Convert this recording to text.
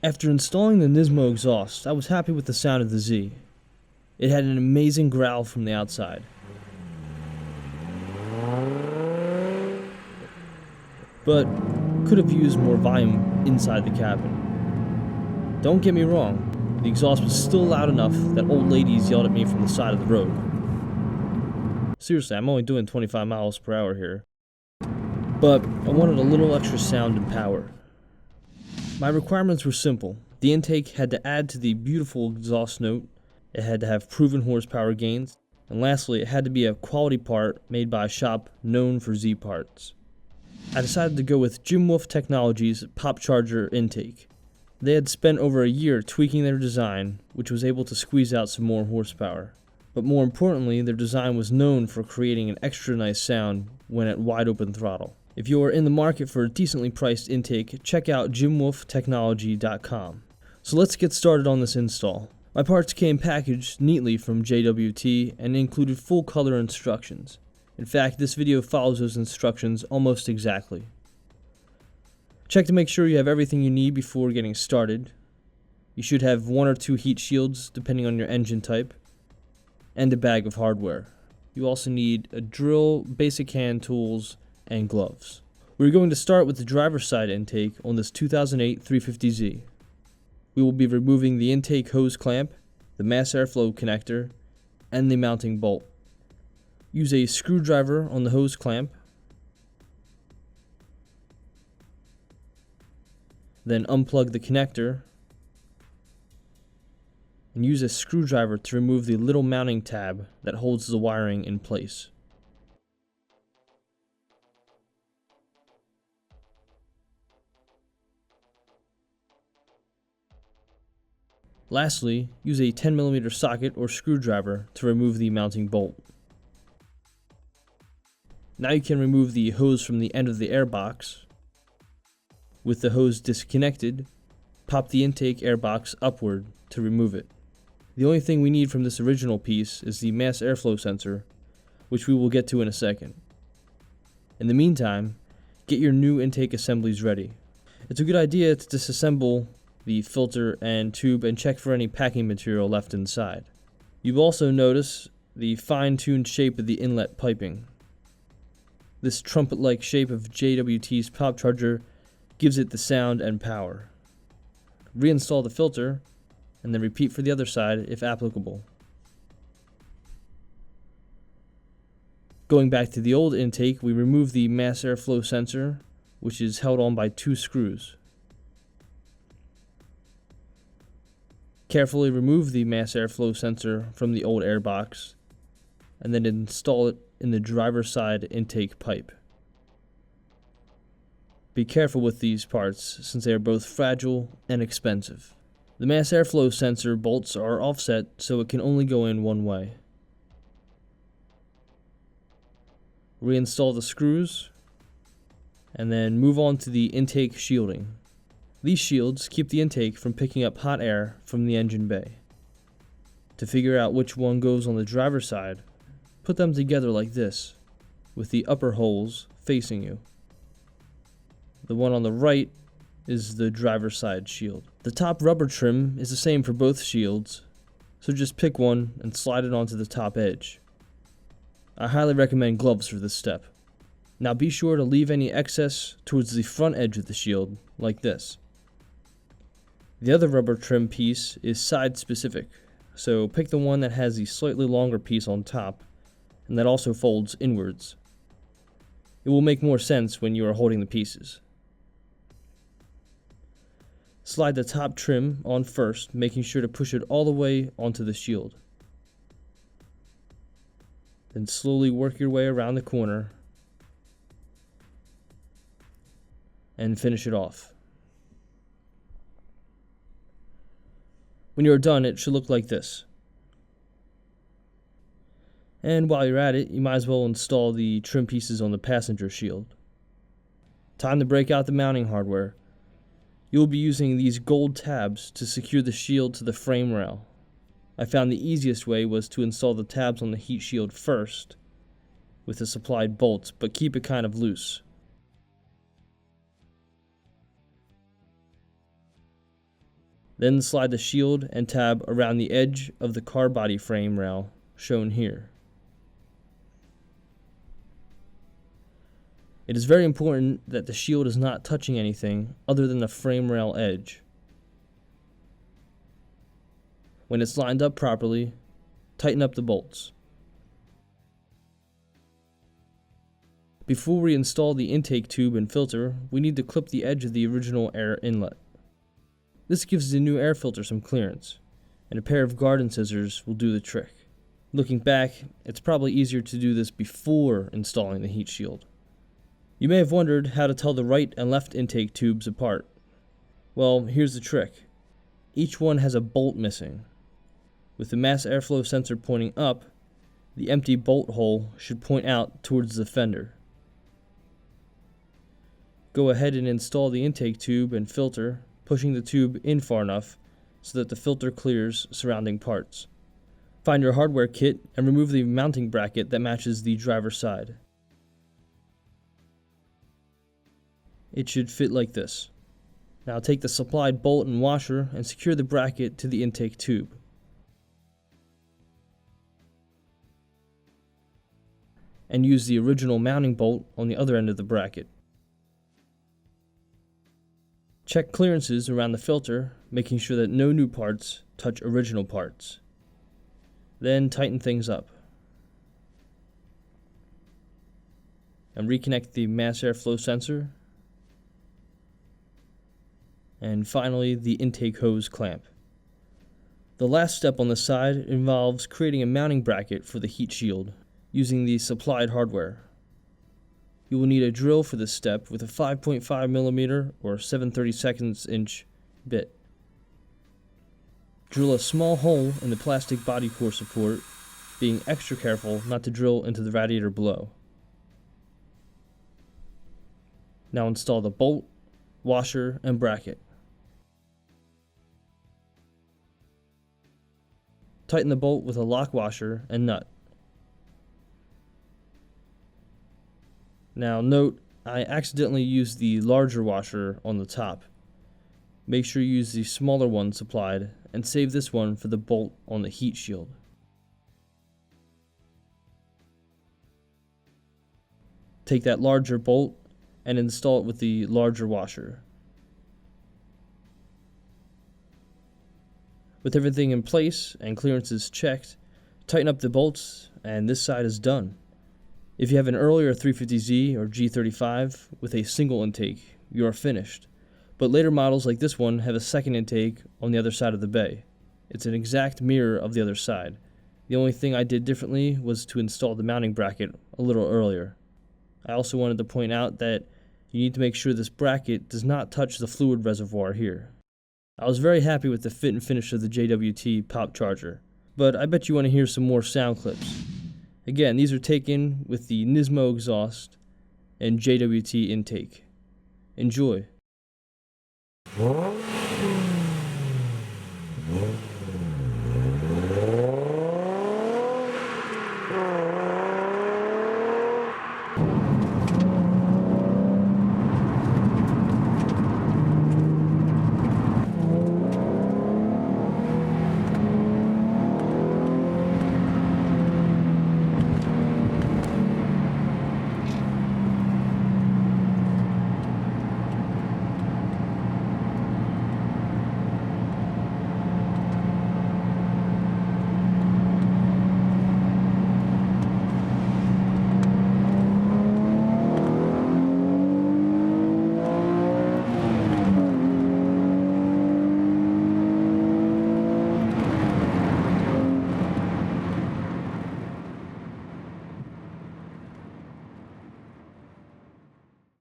After installing the Nismo exhaust, I was happy with the sound of the Z. It had an amazing growl from the outside. But could have used more volume inside the cabin. Don't get me wrong, the exhaust was still loud enough that old ladies yelled at me from the side of the road. Seriously, I'm only doing 25 miles per hour here. But I wanted a little extra sound and power. My requirements were simple. The intake had to add to the beautiful exhaust note, it had to have proven horsepower gains, and lastly, it had to be a quality part made by a shop known for Z parts. I decided to go with Jim Wolf Technologies' Pop Charger intake. They had spent over a year tweaking their design, which was able to squeeze out some more horsepower. But more importantly, their design was known for creating an extra nice sound when at wide open throttle. If you are in the market for a decently priced intake, check out jimwolftechnology.com. So let's get started on this install. My parts came packaged neatly from JWT and included full color instructions. In fact, this video follows those instructions almost exactly. Check to make sure you have everything you need before getting started. You should have 1 or 2 heat shields depending on your engine type, and a bag of hardware. You also need a drill, basic hand tools, and gloves. We're going to start with the driver's side intake on this 2008 350Z. We will be removing the intake hose clamp, the mass airflow connector, and the mounting bolt. Use a screwdriver on the hose clamp, then unplug the connector, and use a screwdriver to remove the little mounting tab that holds the wiring in place. Lastly, use a 10mm socket or screwdriver to remove the mounting bolt. Now you can remove the hose from the end of the airbox. With the hose disconnected, pop the intake airbox upward to remove it. The only thing we need from this original piece is the mass airflow sensor, which we will get to in a second. In the meantime, get your new intake assemblies ready. It's a good idea to disassemble the filter and tube and check for any packing material left inside. You'll also notice the fine-tuned shape of the inlet piping. This trumpet-like shape of JWT's pop charger gives it the sound and power. Reinstall the filter and then repeat for the other side if applicable. Going back to the old intake, we remove the mass airflow sensor, which is held on by 2 screws. Carefully remove the mass airflow sensor from the old airbox, and then install it in the driver's side intake pipe. Be careful with these parts, since they are both fragile and expensive. The mass airflow sensor bolts are offset, so it can only go in one way. Reinstall the screws, and then move on to the intake shielding. These shields keep the intake from picking up hot air from the engine bay. To figure out which one goes on the driver's side, put them together like this, with the upper holes facing you. The one on the right is the driver's side shield. The top rubber trim is the same for both shields, so just pick one and slide it onto the top edge. I highly recommend gloves for this step. Now be sure to leave any excess towards the front edge of the shield, like this. The other rubber trim piece is side specific, so pick the one that has the slightly longer piece on top, and that also folds inwards. It will make more sense when you are holding the pieces. Slide the top trim on first, making sure to push it all the way onto the shield. Then slowly work your way around the corner and finish it off. When you are done, it should look like this. And while you're at it, you might as well install the trim pieces on the passenger shield. Time to break out the mounting hardware. You will be using these gold tabs to secure the shield to the frame rail. I found the easiest way was to install the tabs on the heat shield first with the supplied bolts, but keep it kind of loose. Then slide the shield and tab around the edge of the car body frame rail, shown here. It is very important that the shield is not touching anything other than the frame rail edge. When it's lined up properly, tighten up the bolts. Before we install the intake tube and filter, we need to clip the edge of the original air inlet. This gives the new air filter some clearance, and a pair of garden scissors will do the trick. Looking back, it's probably easier to do this before installing the heat shield. You may have wondered how to tell the right and left intake tubes apart. Well, here's the trick. Each one has a bolt missing. With the mass airflow sensor pointing up, the empty bolt hole should point out towards the fender. Go ahead and install the intake tube and filter, pushing the tube in far enough so that the filter clears surrounding parts. Find your hardware kit and remove the mounting bracket that matches the driver's side. It should fit like this. Now take the supplied bolt and washer and secure the bracket to the intake tube. And use the original mounting bolt on the other end of the bracket. Check clearances around the filter, making sure that no new parts touch original parts. Then tighten things up. And reconnect the mass airflow sensor. And finally, the intake hose clamp. The last step on the side involves creating a mounting bracket for the heat shield using the supplied hardware. You will need a drill for this step with a 5.5mm or 7/32 inch bit. Drill a small hole in the plastic body core support, being extra careful not to drill into the radiator below. Now install the bolt, washer, and bracket. Tighten the bolt with a lock washer and nut. Now note, I accidentally used the larger washer on the top. Make sure you use the smaller one supplied and save this one for the bolt on the heat shield. Take that larger bolt and install it with the larger washer. With everything in place and clearances checked, tighten up the bolts and this side is done. If you have an earlier 350Z or G35 with a single intake, you are finished. But later models like this one have a second intake on the other side of the bay. It's an exact mirror of the other side. The only thing I did differently was to install the mounting bracket a little earlier. I also wanted to point out that you need to make sure this bracket does not touch the fluid reservoir here. I was very happy with the fit and finish of the JWT pop charger, but I bet you want to hear some more sound clips. Again, these are taken with the Nismo exhaust and JWT intake. Enjoy.